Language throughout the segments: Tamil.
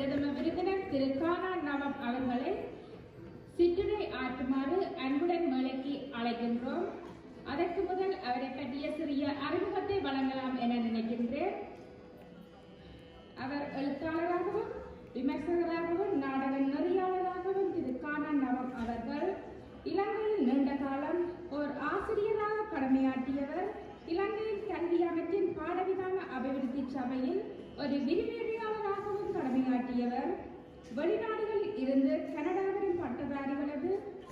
பிரதம விருந்தினர் திரு கானா நவம் அவர்களை சிற்றுரை ஆற்றுமாறு அன்புடன் மேடைக்கு அழைக்கின்றோம். அதற்கு முதல் அவரை பற்றிய சிறிய அறிமுகத்தை வழங்கலாம் என நினைக்கின்றேன். அவர் எழுத்தாளராகவும் விமர்சகராகவும் நாடக நெறியாளராகவும் திரு கானா நவம் அவர்கள் இலங்கையில் நீண்ட காலம் ஓர் ஆசிரியராக கடமையாற்றியவர். இலங்கையின் கல்வி அமைச்சின் பாடவிதான அபிவிருத்தி சபையில் ஒரு விரிவுரையாளராகவும் கடமையாற்றியவர். வெளிநாடுகளில் இருந்து கனடாவின் பட்டதாரிகளது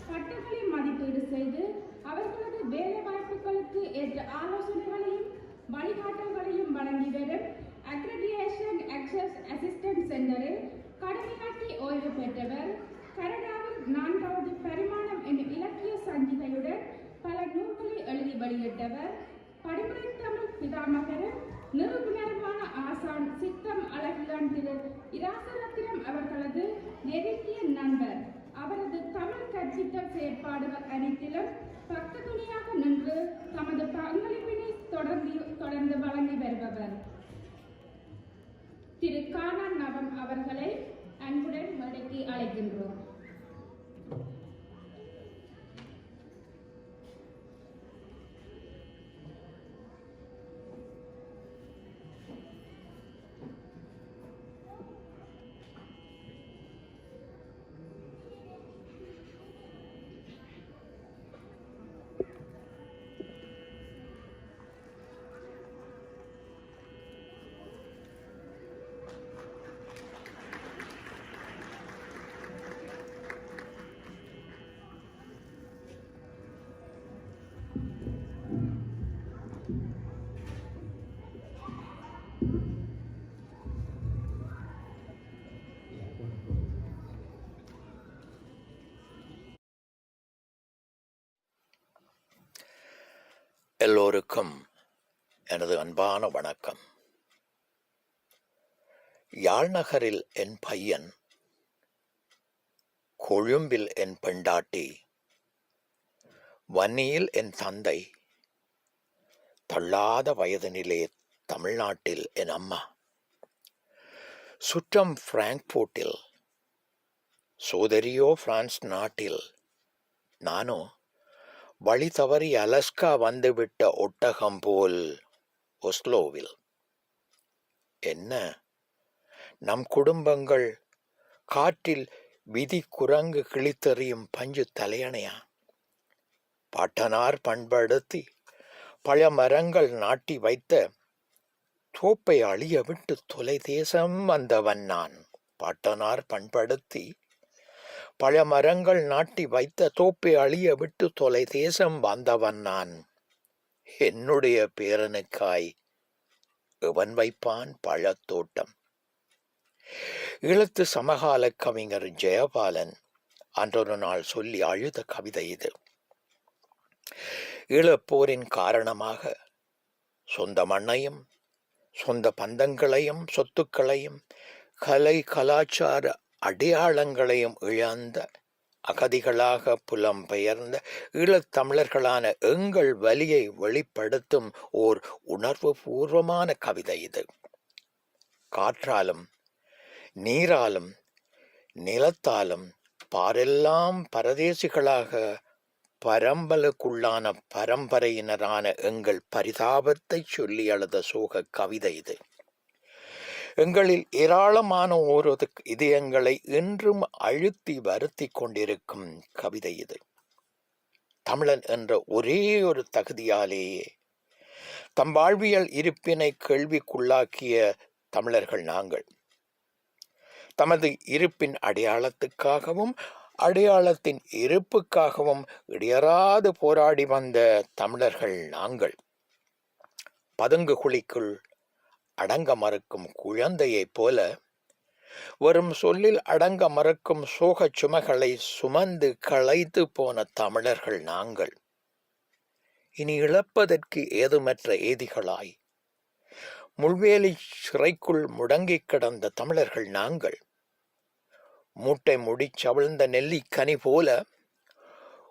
பட்டங்களை மதிப்பீடு செய்து அவர்களது வேலை வாய்ப்புகளுக்கு ஏற்ற ஆலோசனைகளையும் வழிகாட்டல்களையும் வழங்கி வரும் அக்ரெடிடேஷன் ஆக்சஸ் அசிஸ்டன்ட் சென்டரில் கடமையாற்றி ஓய்வு பெற்றவர். கனடாவில் 4வது பரிமாணம் என்னும் இலக்கிய சஞ்சிகையுடன் பல நூல்களை எழுதி வெளியிட்டவர். படிமுறை தமிழ் பிதாமகரும் நிறுவனருமான ஆசான் சித்தம் அழகியான் திரு இராசரத்தினம் அவர்களது நெருங்கிய நண்பர். அவரது தமிழ் கற்பித்தல் செயற்பாடுகள் அனைத்திலும் பக்க துணியாக நின்று தமது பங்களிப்பினை தொடர்ந்து வழங்கி வருபவர். திரு கானா நவம் அவர்களை அன்புடன் மேடைக்கு அழைக்கின்றோம். எல்லோருக்கும் எனது அன்பான வணக்கம். யாழ்நகரில் என் பையன், கொழும்பில் என் பெண்டாட்டி, வன்னியில் என் தந்தை, தள்ளாத வயதினிலே தமிழ்நாட்டில் என் அம்மா, சுற்றம் பிராங்க்போர்ட்டில், சோதரியோ பிரான்ஸ் நாட்டில், நானோ வழி தவறி அலஸ்கா வந்துவிட்ட ஒட்டகம் போல் ஒஸ்லோவில். என்ன நம் குடும்பங்கள் காற்றில் விதி குரங்கு கிழித்தெறியும் பஞ்சு தலையணையா? பாட்டனார் பண்படுத்தி பழ மரங்கள் நாட்டி வைத்த தோப்பை அழிய விட்டு தொலை தேசம் வந்தவன் நான். பாட்டனார் பண்படுத்தி பழ மரங்கள் நாட்டி வைத்த தோப்பை அழிய விட்டு தொலை தேசம் வந்தவன் நான். என்னுடைய பேரனுக்காய் எவன் வைப்பான் பழத்தோட்டம்? ஈழத்து சமகால கவிஞர் ஜெயபாலன் அன்றொரு நாள் சொல்லி அழுத கவிதை இது. ஈழப்போரின் காரணமாக சொந்த மண்ணையும் சொந்த பந்தங்களையும் சொத்துக்களையும் கலை கலாச்சார அடையாளங்களையும் இழந்த அகதிகளாக புலம்பெயர்ந்த ஈழத்தமிழர்களான எங்கள் வலியை வெளிப்படுத்தும் ஓர் உணர்வு பூர்வமான கவிதை இது. காற்றாலும் நீராலும் நிலத்தாலும் பாரெல்லாம் பரதேசிகளாக பரம்பலுக்குள்ளான பரம்பரையினரான எங்கள் பரிதாபத்தை சொல்லி அழுத சோக கவிதை இது. எங்களில் ஏராளமான ஓரது இதயங்களை இன்றும் அழுத்தி வருத்தி கொண்டிருக்கும் கவிதை இது. தமிழன் என்ற ஒரே ஒரு தகுதியாலேயே தம் வாழ்வியல் இருப்பினை கேள்விக்குள்ளாக்கிய தமிழர்கள் நாங்கள். தமது இருப்பின் அடையாளத்துக்காகவும் அடையாளத்தின் இருப்புக்காகவும் இடையறாது போராடி வந்த தமிழர்கள் நாங்கள். பதுங்கு குழிக்குள் அடங்க மறுக்கும் குழந்தையைப் போல வரும் சொல்லில் அடங்க மறுக்கும் சோகச் சுமைகளை சுமந்து களைத்து போன தமிழர்கள் நாங்கள். இனி இழப்பதற்கு ஏதுமற்ற ஏதிகளாய் முள்வேலி சிறைக்குள் முடங்கி கிடந்த தமிழர்கள் நாங்கள். மூட்டை முடிச்சவிழ்ந்த நெல்லிக்கனி போல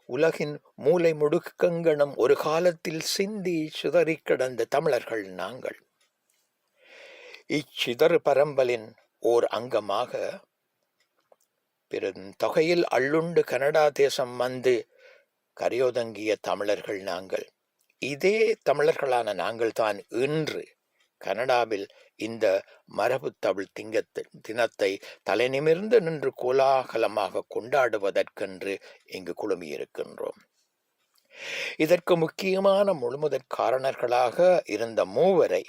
உலகின் மூலை முடுக்கங்களும் ஒரு காலத்தில் சிந்தி சிதறி கிடந்த தமிழர்கள் நாங்கள். இச்சிதறு பரம்பலின் ஓர் அங்கமாக பெருந்தொகையில் அள்ளுண்டு கனடா தேசம் வந்து கரையொதங்கிய தமிழர்கள் நாங்கள். இதே தமிழர்களான நாங்கள் தான் இன்று கனடாவில் இந்த மரபு தமிழ் தினத்தை தலைநிமிர்ந்து நின்று கோலாகலமாக கொண்டாடுவதற்கென்று இங்கு குழுமியிருக்கின்றோம். இதற்கு முக்கியமான முழுமுதற் காரணர்களாக இருந்த மூவரை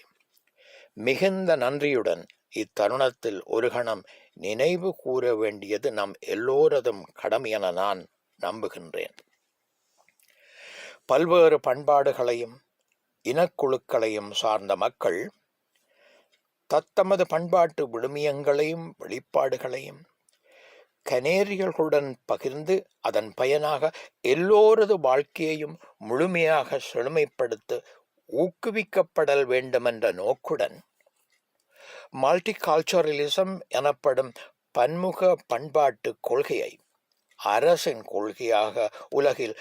மிகுந்த நன்றியுடன் இத்தருணத்தில் ஒரு கணம் நினைவு கூற வேண்டியது நம் எல்லோரதும் கடமை என நான் நம்புகின்றேன். பல்வேறு பண்பாடுகளையும் இனக்குழுக்களையும் சார்ந்த மக்கள் தத்தமது பண்பாட்டு விழுமியங்களையும் வெளிப்பாடுகளையும் கனேரியர்களுடன் பகிர்ந்து அதன் பயனாக எல்லோரது வாழ்க்கையையும் முழுமையாக செழுமைப்படுத்த ஊக்குவிக்கப்படல் வேண்டுமென்ற நோக்குடன் மல்டிகல்ச்சரலிசம் எனப்படும் பன்முக பண்பாட்டு கொள்கையை அரசின் கொள்கையாக உலகில்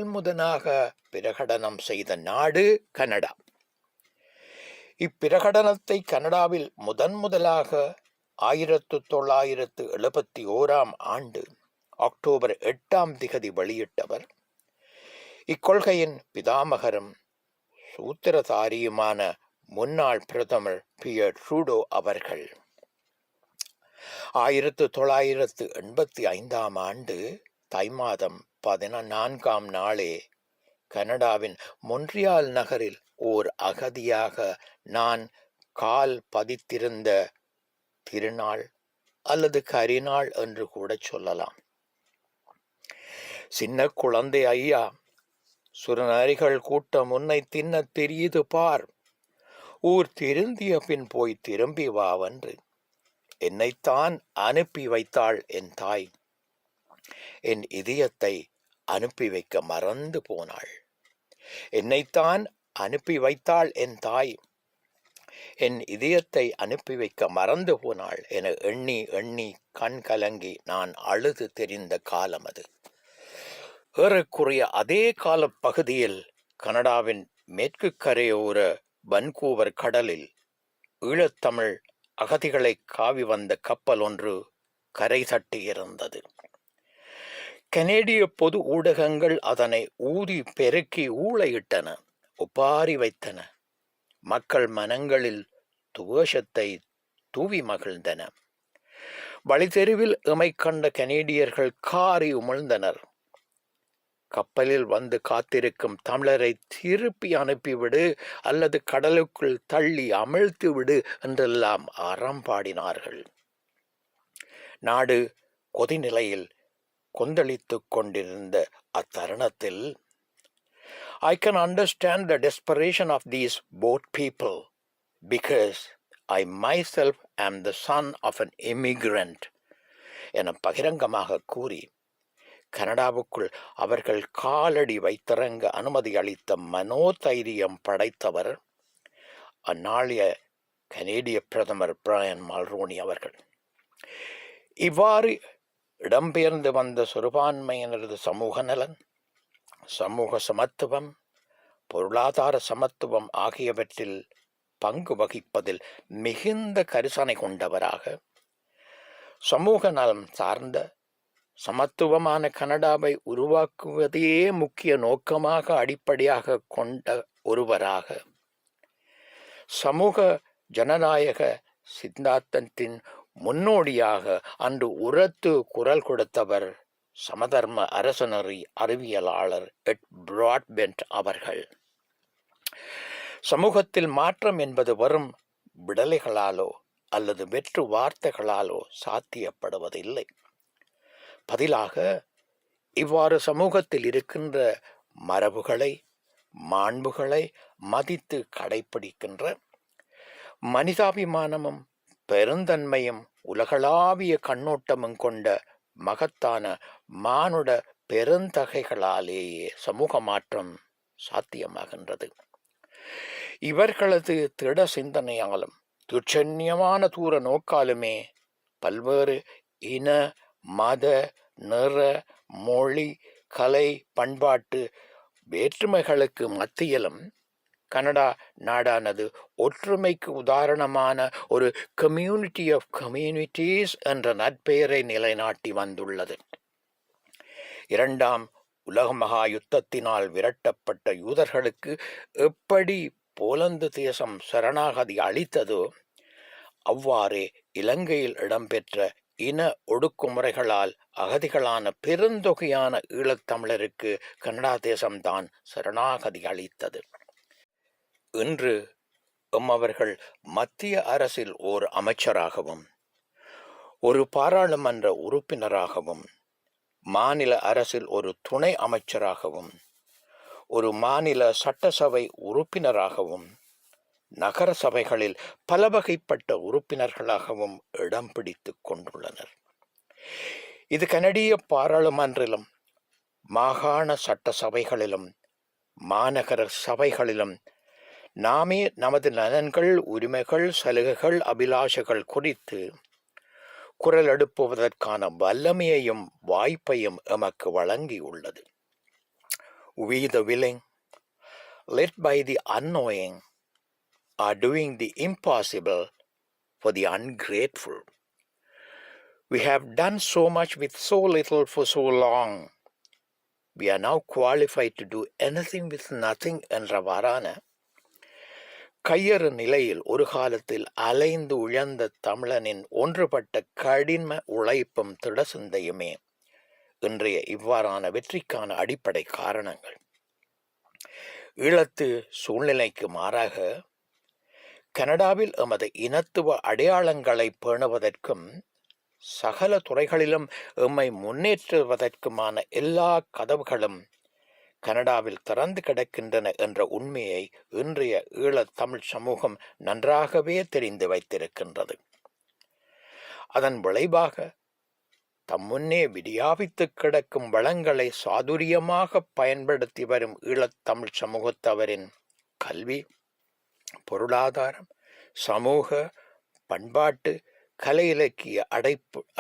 முதலாக பிரகடனம் செய்த நாடு கனடா. இப்பிரகடனத்தை கனடாவில் முதலாக 1971 அக்டோபர் 8 வெளியிட்டவர் இக்கொள்கையின் பிதாமகரும் சூத்திரதாரியுமான முன்னாள் பிரதமர் பியர் ட்ரூடோ அவர்கள். 1985 தை மாதம் 14 கனடாவின் மொன்றியால் நகரில் ஓர் அகதியாக நான் கால் பதித்திருந்த திருநாள் அல்லது கரிநாள் என்று கூட சொல்லலாம். சின்ன குழந்தை ஐயா, சுரநரிகள் கூட்டம் உன்னை தின்ன தெரியுது பார், ஊர் திருந்திய பின் போய் திரும்பி வாவென்று என்னைத்தான் அனுப்பி வைத்தாள் என் தாய். என் இதயத்தை அனுப்பி வைக்க மறந்து போனாள். என்னைத்தான் அனுப்பி வைத்தாள் என் தாய், என் இதயத்தை அனுப்பி வைக்க மறந்து போனாள் என எண்ணி எண்ணி கண் கலங்கி நான் அழுது தெரிந்த காலம் அது. ஏறக்குறைய அதே கால பகுதியில் கனடாவின் மேற்கு கரையோர வன்கூவர் கடலில் ஈழத்தமிழ் அகதிகளை காவி வந்த கப்பல் ஒன்று கரை தட்டியிருந்தது. கனேடிய பொது ஊடகங்கள் அதனை ஊதி பெருக்கி ஊளையிட்டன, ஒப்பாரி வைத்தன. மக்கள் மனங்களில் துவேஷத்தை தூவி மகிழ்ந்தன. வழித்தெருவில் எமை கண்ட கனேடியர்கள் காரி உமிழ்ந்தனர். கப்பலில் வந்து காத்திருக்கும் தமிழரை திருப்பி அனுப்பிவிடு அல்லது கடலுக்குள் தள்ளி அமிழ்த்து விடு என்றெல்லாம் அறம்பாடினார்கள். நாடு கொதிநிலையில் கொந்தளித்துக் கொண்டிருந்த அத்தருணத்தில் I can understand the desperation of these boat people because I myself am the son of an immigrant என பகிரங்கமாக கூறி கனடாவுக்குள் அவர்கள் காலடி வைத்திறங்க அனுமதி அளித்த மனோதைரியம் படைத்தவர் அந்நாளைய கனேடிய பிரதமர் பிரையன் மல்ரோனி அவர்கள். இவ்வாறு இடம்பெயர்ந்து வந்த சிறுபான்மையினரது சமூக நலன், சமூக சமத்துவம், பொருளாதார சமத்துவம் ஆகியவற்றில் பங்கு வகிப்பதில் மிகுந்த கரிசனை கொண்டவராக சமூக நலம் சார்ந்த சமத்துவமான கனடாவை உருவாக்குவதையே முக்கிய நோக்கமாக அடிப்படையாக கொண்ட ஒருவராக சமூக ஜனநாயக சித்தாந்தத்தின் முன்னோடியாக அன்று உரத்து குரல் கொடுத்தவர் சமதர்ம அரசனரி அறிவியலாளர் எட் பிராட்பென்ட் அவர்கள். சமூகத்தில் மாற்றம் என்பது வரும் விடலைகளாலோ அல்லது வெற்று வார்த்தைகளாலோ சாத்தியப்படுவதில்லை. பதிலாக இவ்வாறு சமூகத்தில் இருக்கின்ற மரபுகளை, மாண்புகளை மதித்து கடைப்பிடிக்கின்ற மனிதாபிமானமும் பெருந்தன்மையும் உலகளாவிய கண்ணோட்டமும் கொண்ட மகத்தான மானுட பெருந்தகைகளாலேயே சமூக மாற்றம் சாத்தியமாகின்றது. இவர்களது திட சிந்தனையாலும் துச்சன்யமான தூர நோக்காலுமே பல்வேறு இன, மத, நிற, மொழி, கலை, பண்பாட்டு வேற்றுமைகளுக்கு மத்தியிலும் கனடா நாடானது ஒற்றுமைக்கு உதாரணமான ஒரு கம்யூனிட்டி ஆஃப் கம்யூனிட்டிஸ் என்ற நற்பெயரை நிலைநாட்டி வந்துள்ளது. இரண்டாம் உலக மகா யுத்தத்தினால் விரட்டப்பட்ட யூதர்களுக்கு எப்படி போலந்து தேசம் சரணாகதி அளித்ததோ அவ்வாறே இலங்கையில் இடம்பெற்ற இன ஒடுக்குமுறைகளால் அகதிகளான பெருந்தொகையான ஈழத்தமிழருக்கு கனடா தேசம்தான் சரணாகதி அளித்தது. இன்று அவர்கள் மத்திய அரசில் ஓர் அமைச்சராகவும் ஒரு பாராளுமன்ற உறுப்பினராகவும் மாநில அரசில் ஒரு துணை அமைச்சராகவும் ஒரு மாநில சட்டசபை உறுப்பினராகவும் நகர சபைகளில் பல வகைப்பட்ட உறுப்பினர்களாகவும் இடம் பிடித்து கொண்டுள்ளனர். இது கனடிய பாராளுமன்றிலும் மாகாண சட்ட சபைகளிலும் மாநகர சபைகளிலும் நாமே நமது நலன்கள், உரிமைகள், சலுகைகள், அபிலாஷைகள் குறித்து குரல் எழுப்புவதற்கான வல்லமையையும் வாய்ப்பையும் எமக்கு வழங்கியுள்ளது. We the willing, led by the unknowing, are doing the impossible for the ungrateful. We have done so much with so little for so long. We are now qualified to do anything with nothing என்றவாறான கையறு நிலையில் ஒரு காலத்தில் அலைந்து உழந்த தமிழனின் ஒன்றுபட்ட கடின உழைப்பும் திட சிந்தையுமே இன்றைய இவ்வாறான வெற்றிக்கான அடிப்படை காரணங்கள். ஈழத்து சூழ்நிலைக்கு மாறாக கனடாவில் எமது இனத்துவ அடையாளங்களை பேணுவதற்கும் சகல துறைகளிலும் எம்மை முன்னேற்றுவதற்குமான எல்லா கதவுகளும் கனடாவில் திறந்து கிடக்கின்றன என்ற உண்மையை இன்றைய ஈழத் தமிழ் சமூகம் நன்றாகவே தெரிந்து வைத்திருக்கின்றது. அதன் விளைவாக தம் முன்னே விடியாபித்து கிடக்கும் வளங்களை சாதுரியமாக பயன்படுத்தி வரும் ஈழத் தமிழ் சமூகத்தவரின் கல்வி, பொருளாதாரம், சமூக, பண்பாட்டு, கலை இலக்கிய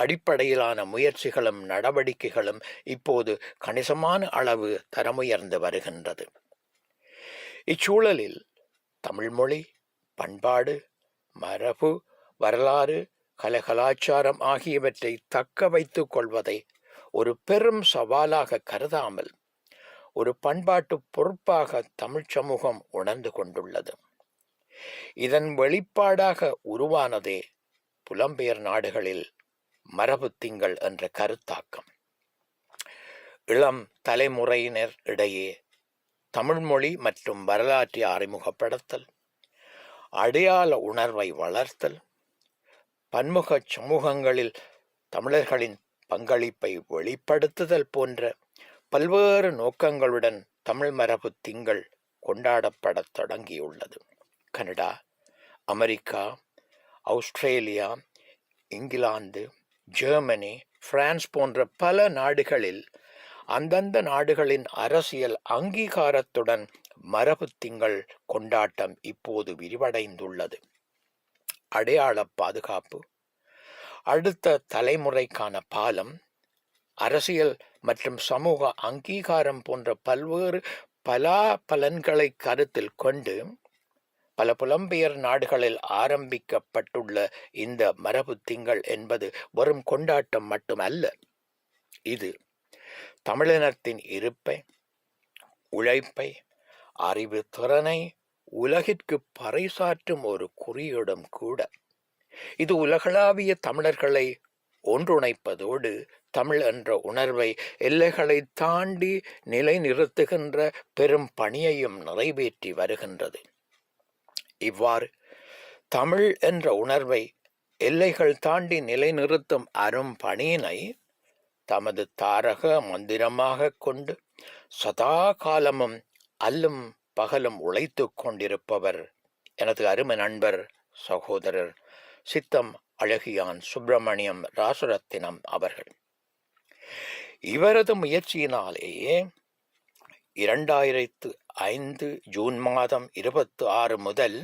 அடிப்படையிலான முயற்சிகளும் நடவடிக்கைகளும் இப்போது கணிசமான அளவு தரமுயர்ந்து வருகின்றது. இச்சூழலில் தமிழ்மொழி, பண்பாடு, மரபு, வரலாறு, கலாச்சாரம் ஆகியவற்றை தக்க வைத்துக் கொள்வதை ஒரு பெரும் சவாலாக கருதாமல் ஒரு பண்பாட்டு பொறுப்பாக தமிழ் சமூகம் உணர்ந்து கொண்டுள்ளது. இதன் வெளிப்பாடாக உருவானதே புலம்பெயர் நாடுகளில் மரபு திங்கள் என்ற கருத்தாக்கம். இளம் தலைமுறையினர் இடையே தமிழ்மொழி மற்றும் வரலாற்றை அறிமுகப்படுத்தல், அடையாள உணர்வை வளர்த்தல், பன்முக சமூகங்களில் தமிழர்களின் பங்களிப்பை வெளிப்படுத்துதல் போன்ற பல்வேறு நோக்கங்களுடன் தமிழ் மரபு திங்கள் கொண்டாடப்படத் தொடங்கியுள்ளது. Canada, America, Australia, England, Germany, France போன்ற பல நாடுகளில் அந்தந்த நாடுகளின் அரசியல் அங்கீகாரத்துடன் மரபு திங்கள் கொண்டாட்டம் இப்போது விரிவடைந்துள்ளது. அடையாள பாதுகாப்பு, அடுத்த தலைமுறைக்கான பாலம், அரசியல் மற்றும் சமூக அங்கீகாரம் போன்ற பல்வேறு பலாபலன்களை கருத்தில் கொண்டு பல புலம்பெயர் நாடுகளில் ஆரம்பிக்கப்பட்டுள்ள இந்த மரபு திங்கள் என்பது வெறும் கொண்டாட்டம் மட்டுமல்ல. இது தமிழினத்தின் இருப்பை, உழைப்பை, அறிவு திறனை உலகிற்கு பறைசாற்றும் ஒரு குறியீடும் கூட. இது உலகளாவிய தமிழர்களை ஒன்றுணைப்பதோடு தமிழ் என்ற உணர்வை எல்லைகளை தாண்டி நிலைநிறுத்துகின்ற பெரும் பணியையும் நிறைவேற்றி வருகின்றது. இவ்வாறு தமிழ் என்ற உணர்வை எல்லைகள் தாண்டி நிலைநிறுத்தும் அரும் பணியினை தமது தாரக மந்திரமாக கொண்டு சதா காலமும் அல்லும் பகலும் உழைத்து கொண்டிருப்பவர் எனது அருமை நண்பர் சகோதரர் சித்தம் அழகியான் சுப்பிரமணியம் ராசரத்தினம் அவர்கள். இவரது முயற்சியினாலேயே 2005 ஜூன் மாதம் 26 முதல்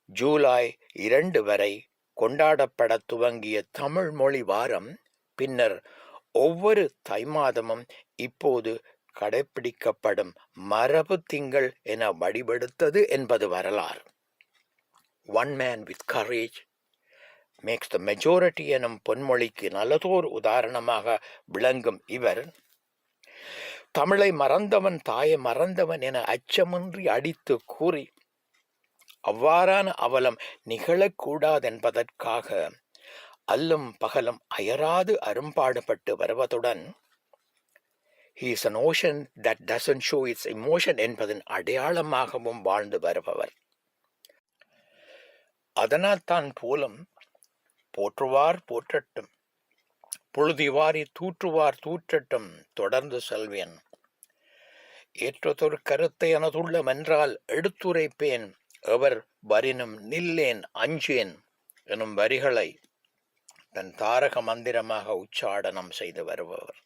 ஜூலை 2 வரை கொண்டாடப்பட துவங்கிய தமிழ் மொழி வாரம் பின்னர் ஒவ்வொரு தை மாதமும் இப்போது கடைப்பிடிக்கப்படும் மரபு திங்கள் என வடிவெடுத்தது என்பது வரலாறு. One man with courage makes the majority எனும் பொன்மொழிக்கு நல்லதோர் உதாரணமாக விளங்கும் இவர், தமிழை மறந்தவன் தாயை மறந்தவன் என அச்சமின்றி அடித்து கூறி அவ்வாறான அவலம் நிகழக்கூடாதென்பதற்காக அல்லும் பகலும் அயராது அரும்பாடுபட்டு வருவதுடன் he is an ocean that doesn't show its emotion என்பதன் அடையாளமாகவும் வாழ்ந்து வருபவர். அதனால் தான் போலும் போற்றுவார் போற்றட்டும், புழுதிவாரி தூற்றுவார் தூற்றட்டும், தொடர்ந்து செல்வேன், ஏற்றதொரு கருத்தை எனதுள்ளம் என்றால் எடுத்துரைப்பேன், எவர் வரினும் நில்லேன் அஞ்சேன் எனும் வரிகளை தன் தாரக மந்திரமாக உச்சாடனம் செய்து வருபவர்.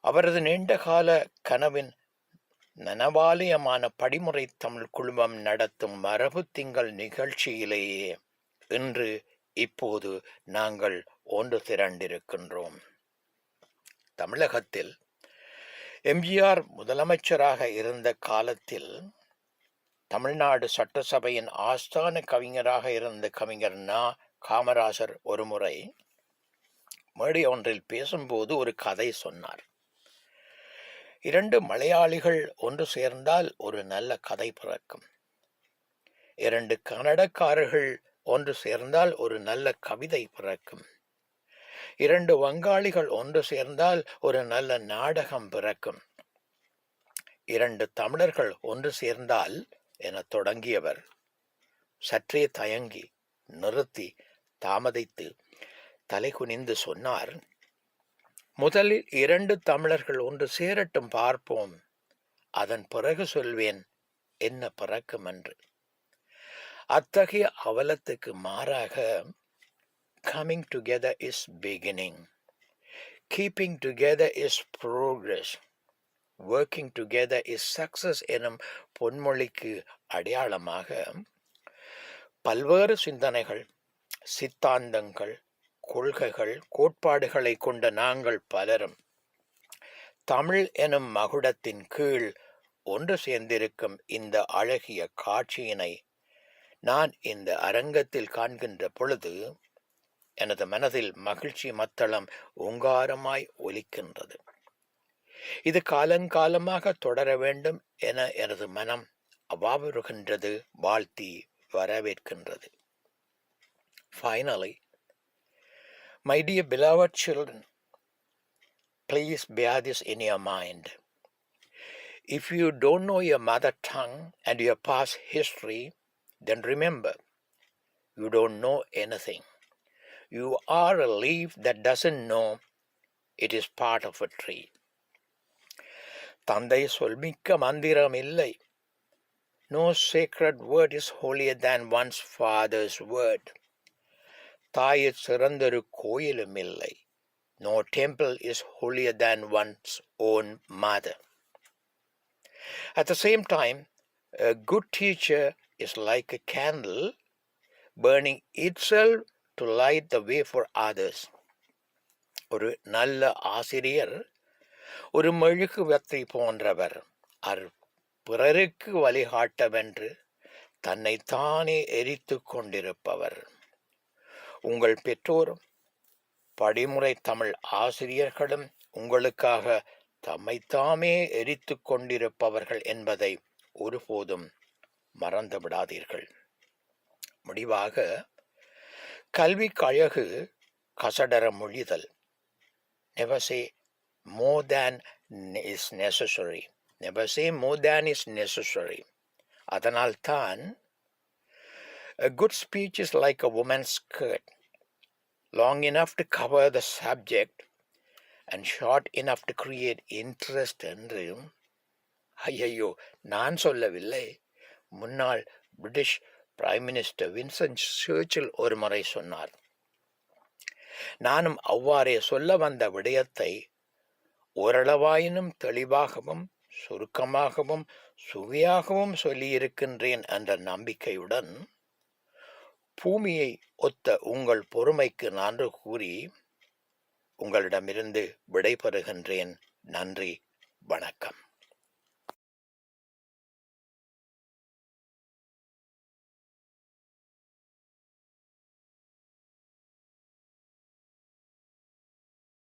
அவரது நீண்டகால கனவின் நனவாலயமான படிமுறை தமிழ் குழுமம் நடத்தும் மரபு திங்கள் நிகழ்ச்சியிலேயே இன்று இப்போது நாங்கள் ஒன்று திரண்டிருக்கின்றோம். தமிழகத்தில் எம்ஜிஆர் முதலமைச்சராக இருந்த காலத்தில் தமிழ்நாடு சட்டசபையின் ஆஸ்தான கவிஞராக இருந்த கவிஞர் நா. காமராசர் ஒருமுறை மேடை ஒன்றில் பேசும்போது ஒரு கதை சொன்னார். 2 மலையாளிகள் ஒன்று சேர்ந்தால் ஒரு நல்ல கதை பிறக்கும். 2 கன்னடக்காரர்கள் ஒன்று சேர்ந்தால் ஒரு நல்ல கவிதை பிறக்கும். 2 வங்காளிகள் ஒன்று சேர்ந்தால் ஒரு நல்ல நாடகம் பிறக்கும். 2 தமிழர்கள் ஒன்று சேர்ந்தால் என தொடங்கியவர் சற்றே தயங்கி நிறுத்தி தாமதித்து தலைகுனிந்து சொன்னார், முதலில் 2 தமிழர்கள் ஒன்று சேரட்டும் பார்ப்போம், அதன் பிறகு சொல்வேன் என்ன பிறக்கும் என்று. அத்தகைய அவலத்துக்கு மாறாக coming together is beginning, keeping together is progress, working together is success எனும் பொன்மொழிக்கு அடையாளமாக பல்வேறு சிந்தனைகள், சித்தாந்தங்கள், கொள்கைகள், கோட்பாடுகளை கொண்ட நாங்கள் பலரும் தமிழ் எனும் மகுடத்தின் கீழ் ஒன்று சேர்ந்திருக்கும் இந்த அழகிய காட்சியினை நான் இந்த அரங்கத்தில் காண்கின்ற பொழுது எனது மனதில் மகிழ்ச்சி மத்தளம் ஓங்காரமாய் ஒலிக்கின்றது. இது காலங்காலமாக தொடர வேண்டும் என எனது மனம் அவாவுறுகின்றது, வாழ்த்தி வரவேற்கின்றது. Finally, my dear beloved children, please bear this in your mind. If you don't know your mother tongue and your past history, then remember, you don't know anything. You are a leaf that doesn't know it is part of a tree. தந்தை சொல்மிக்க மந்திரம் இல்லை. No sacred word is holier than one's father's word. தாயிற் சிறந்தொரு கோயிலும் இல்லை. No temple is holier than one's own mother. At the same time, a good teacher is like a candle burning itself to light the way for others. ஒரு நல்ல ஆசிரியர் ஒரு மெழுகுவர்த்தி போன்றவர். பிறருக்கு வழிகாட்டவென்று தன்னைத்தானே எரித்து கொண்டிருப்பவர். உங்கள் பெற்றோரும் படிமுறை தமிழ் ஆசிரியர்களும் உங்களுக்காக தம்மைத்தாமே எரித்து கொண்டிருப்பவர்கள் என்பதை ஒருபோதும் மறந்து விடாதீர்கள். முடிவாக, கல்விக்கு அழகு கசடர மொழிதல். Never say more than is necessary. Never say more than is necessary. அதனால்தான் a good speech is like a woman's skirt, long enough to cover the subject and short enough to create interest என்று ஐயையோ நான் சொல்லவில்லை, முன்னாள் பிரிட்டிஷ் பிரைம் மினிஸ்டர் வின்சென்ட் சர்ச்சில் ஒரு முறை சொன்னார். நானும் அவ்வாறே சொல்ல வந்த விடயத்தை ஓரளவாயினும் தெளிவாகவும் சுருக்கமாகவும் சுவையாகவும் சொல்லியிருக்கின்றேன் என்ற நம்பிக்கையுடன் பூமியை ஒத்த உங்கள் பொறுமைக்கு நன்றி கூறி உங்களிடமிருந்து விடைபெறுகின்றேன். நன்றி, வணக்கம்.